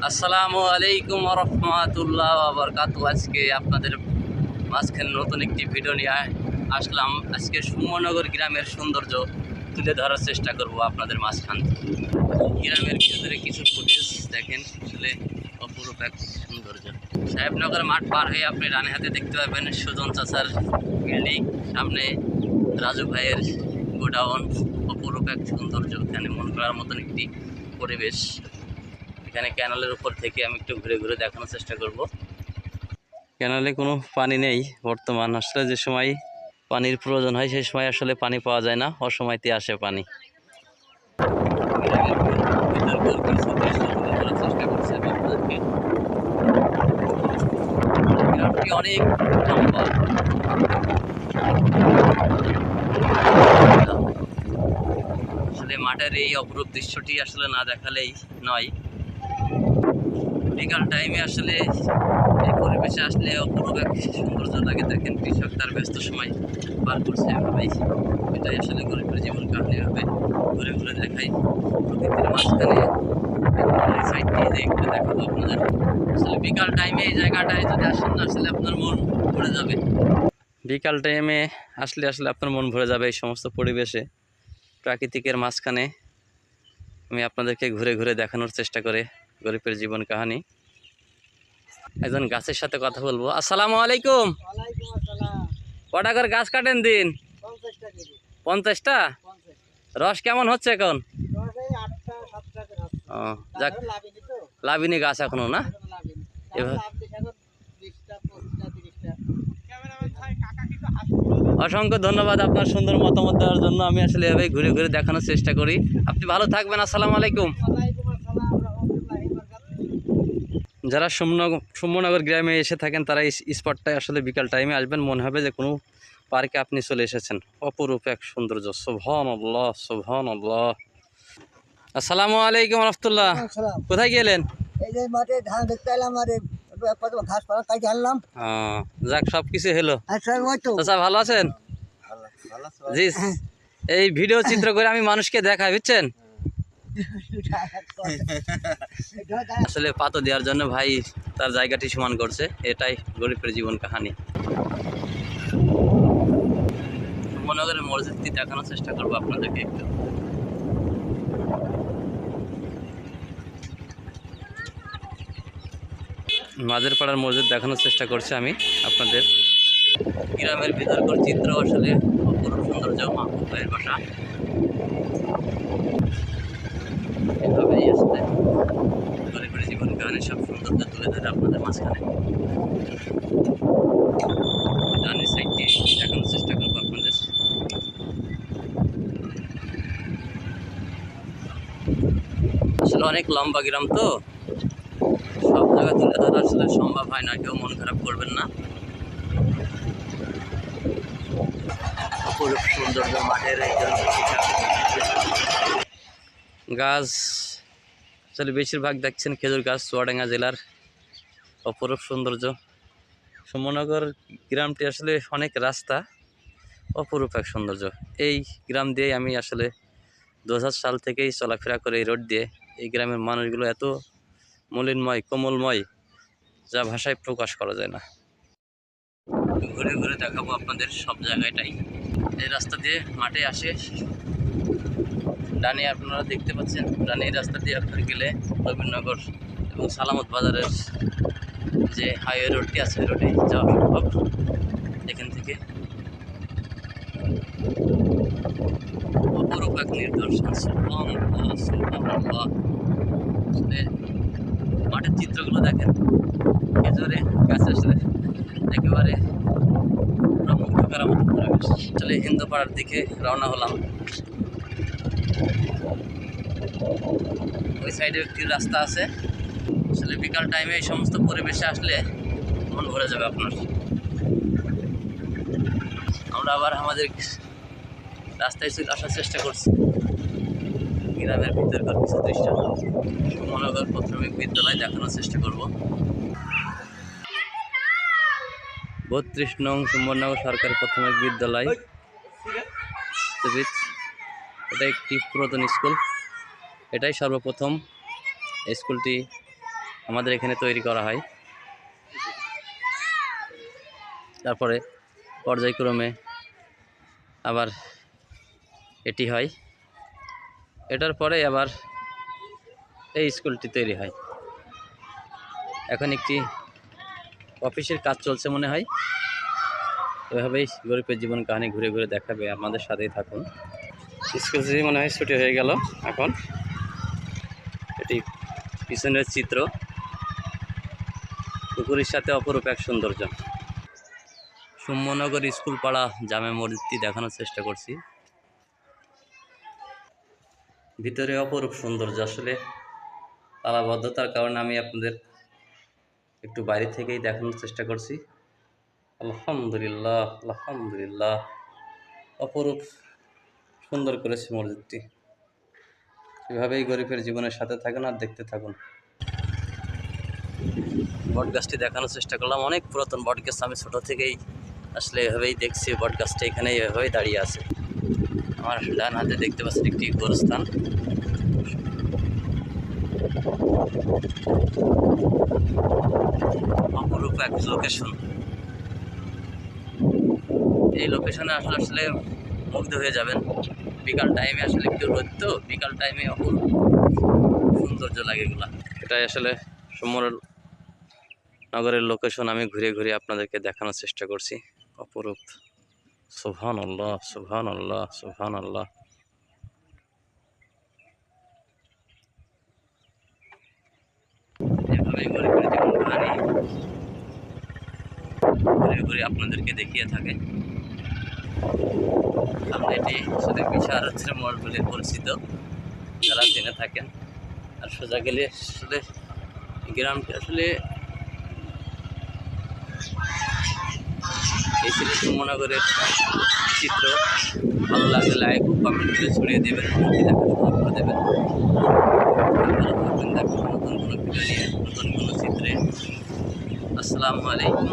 আসসালামু আলাইকুম রহমতুল্লাহ বারকাতু। আজকে আপনাদের মাঝখানে নতুন একটি ভিডিও নিয়ে আসলাম। আজকে সুমনগর গ্রামের সৌন্দর্য তুলে ধরার চেষ্টা করব আপনাদের মাঝখান থেকে। গ্রামের ভিতরে কিছু ফুটেজ দেখেন, আসলে অপরূপ এক সৌন্দর্য। সাহেবনগর মাঠ পার হয়ে আপনি ডানে হাতে দেখতে পাবেন সুজন চাচার বিল্ডিং, সামনে রাজু ভাইয়ের গোডাউন। অপরূপ এক সৌন্দর্য, এখানে মন করার মতন একটি পরিবেশ। এখানে ক্যানেলের উপর থেকে আমি একটু ঘুরে ঘুরে দেখানোর চেষ্টা করব। ক্যানেলে কোনো পানি নেই বর্তমান, আসলে যে সময় পানির প্রয়োজন হয় সেই সময় আসলে পানি পাওয়া যায় না, অসময়তে আসে পানি। অনেক লম্বা, আসলে মাঠের এই অপরূপ দৃশ্যটি আসলে না দেখালেই নয়। বিকাল টাইমে আসলে এই পরিবেশে আসলে অপরূপ এক সৌন্দর্য লাগে। দেখেন কৃষক তার ব্যস্ত সময় পার করছে এভাবেই। এটাই আসলে গরিবের জীবন কাহিনী। এভাবে ঘুরে ঘুরে দেখাই প্রকৃতির মাঝখানে সাইড দিয়ে যে একটু দেখাবো আপনাদের। আসলে বিকাল টাইমে এই জায়গাটায় যদি আসেন না, আসলে আপনার মন ভরে যাবে। বিকাল টাইমে আসলে আপনার মন ভরে যাবে এই সমস্ত পরিবেশে, প্রাকৃতিকের মাঝখানে। আমি আপনাদেরকে ঘুরে ঘুরে দেখানোর চেষ্টা করে গরিবের জীবন কাহিনী। একজন গাছের সাথে কথা বলবো। আসসালামু আলাইকুম। কটা করে গাছ কাটেন দিন? 50টা। রস কেমন হচ্ছে এখন? ও যাক, লাভিনি গাছ এখনো না? অসংখ্য ধন্যবাদ আপনার সুন্দর মতামত দেওয়ার জন্য। আমি আসলে এভাবে ঘুরে ঘুরে দেখানোর চেষ্টা করি। আপনি ভালো থাকবেন। আসসালামু আলাইকুম। যারা সুমনগর গ্রামে এসে থাকেন তারা এই স্পটটায় আসলে বিকাল টাইমে আসবেন, মনে হবে যে কোনো পার্কে আপনি চলে এসেছেন। অপরূপ এক সৌন্দর্য। সুবহানাল্লাহ, সুবহানাল্লাহ। আসসালামু আলাইকুম রহমতুল্লাহ। কোথায় গেলেন? এই যে মাঠে ধান দেখতে এলাম, আর ঘাস পালা কাটে আনলাম। যাক, সব কিছু হলো। আচ্ছা, ওই তো। চাচা ভালো আছেন? জি, এই ভিডিও চিত্র করে আমি মানুষকে দেখাই, বুঝছেন? আসলে পাতো দেওয়ার জন্য ভাই তার জায়গাটি সমান করছে। এটাই গরিবের জীবন কাহিনী। সুমনগরের মসজিদটি দেখানোর চেষ্টা করবো আপনাদেরকে একটু। মাঝের পাড়ার মসজিদ দেখানোর চেষ্টা করছি আমি আপনাদের। গ্রামের ভিতরকার চিত্র আসলে অপরূপ সৌন্দর্য। মাহবুব ভাইয়ের বাসা। এভাবেই আসলে গরিবের জীবন কাহিনী সব সৌন্দর্য তুলে ধরে আপনাদের মাঝখানে। ডানের সাইডটি দেখানোর চেষ্টা করবো আপনাদের। আসলে অনেক লম্বা গ্রাম তো, সব জায়গা তুলে ধরা আসলে সম্ভব হয় না। কেউ মন খারাপ করবেন না। অপরূপ সৌন্দর্য মাঠের গাছ, আসলে বেশিরভাগ দেখছেন খেজুর গাছ। চুয়াডাঙ্গা জেলার অপরূপ সৌন্দর্য। সুমনগর গ্রামটি আসলে অনেক রাস্তা, অপরূপ এক সৌন্দর্য। এই গ্রাম দিয়ে আমি আসলে 2000 সাল থেকেই চলাফেরা করে এই রোড দিয়ে। এই গ্রামের মানুষগুলো এত মলিনময়, কোমলময়, যা ভাষায় প্রকাশ করা যায় না। ঘুরে ঘুরে দেখাবো আপনাদের সব জায়গাটাই। এই রাস্তা দিয়ে মাঠে আসে, ডানে আপনারা দেখতে পাচ্ছেন। ডানে এই রাস্তা দিয়ে আপনার গেলে রবীন্দ্রনগর এবং সালামত বাজারের যে হাইওয়ে রোডটি আছে, রোডে যাওয়া সম্ভব এখান থেকে। অপরূপ এক নিদর্শন। আসলে মাঠের চিত্রগুলো দেখেন, খেজুরে গাছ আসলে একেবারে মুগ্ধ করার মতো পরিবেশ। আসলে হিন্দুপাড়ার দিকে রওনা হলাম। ওই সাইডে একটি রাস্তা আছে। আসলে বিকাল টাইমে এই সমস্ত পরিবেশে আসলে মন ভরে যাবে আপনার। আমরা আবার আমাদের রাস্তায় চলে আসার চেষ্টা করছি। গ্রামের ভিতরকার কিছু দৃশ্য সুমনগর প্রাথমিক বিদ্যালয় দেখানোর চেষ্টা করব। 32 নং সুমনগর সরকারি প্রাথমিক বিদ্যালয়। এটা একটি পুরাতন স্কুল। এটাই সর্বপ্রথম এই স্কুলটি আমাদের এখানে তৈরি করা হয়, তারপরে পর্যায়ক্রমে আবার এটি হয়, এটার পরে আবার এই স্কুলটি তৈরি হয়। এখন একটি অফিসের কাজ চলছে মনে হয়। এভাবেই গরিবের জীবন কাহিনী ঘুরে ঘুরে দেখাবে, আমাদের সাথেই থাকুন। স্কুলটি মনে হয় ছুটি হয়ে গেল এখন। এটি পিছনের চিত্র, পুকুরের সাথে অপরূপ এক সৌন্দর্য। সুম্যনগর স্কুল পাড়া জামে মসজিদটি দেখানোর চেষ্টা করছি। ভিতরে অপরূপ সৌন্দর্য, আসলে তালাবদ্ধতার কারণে আমি আপনাদের একটু বাইরে থেকেই দেখানোর চেষ্টা করছি। আলহামদুলিল্লাহ, আলহামদুলিল্লাহ, অপরূপ সুন্দর করেছে মসজিদটি। এভাবেই গরিবের জীবনের সাথে থাকুন আর দেখতে থাকুন। বট গাছটি দেখানোর চেষ্টা করলাম, অনেক পুরাতন বট গাছ। আমি ছোটো থেকেই আসলে এভাবেই দেখছি বট গাছটা এখানে এভাবেই দাঁড়িয়ে আছে। আমার ডান হাতে দেখতে পাচ্ছি একটি গোরস্থান। অপরূপ এক লোকেশন। এই লোকেশনে আসলে মুগ্ধ হয়ে যাবেন। বিকাল টাইমে আসলে একটু রোদ, তো বিকাল টাইমে অপরূপ সৌন্দর্য লাগে এগুলা। এটাই আসলে নগরের লোকেশন। আমি ঘুরে ঘুরে আপনাদেরকে দেখানোর চেষ্টা করছি। অপরূপ। সুবহানাল্লাহ, সুবহানাল্লাহ, সুবহানাল্লাহ। এভাবেই গরিবের জীবন কাহিনী ঘুরে ঘুরে আপনাদেরকে দেখিয়ে থাকে। সামনে এটি আসলে বিশারদের মোড় বলে পরিচিত, যারা জেনে থাকেন। আর সোজা গেলে আসলে গ্রামটি আসলে এই ছিল সুম্যনগরের চিত্র। ভালো লাগলে লাইক ও কমেন্ট করে ছড়িয়ে দেবেন, দেখার সুযোগ করে দেবেন। ভালো থাকবেন, দেখবেন নতুন কোনো ভিডিও নিয়ে, নতুন কোনো চিত্রে। আসসালামু আলাইকুম।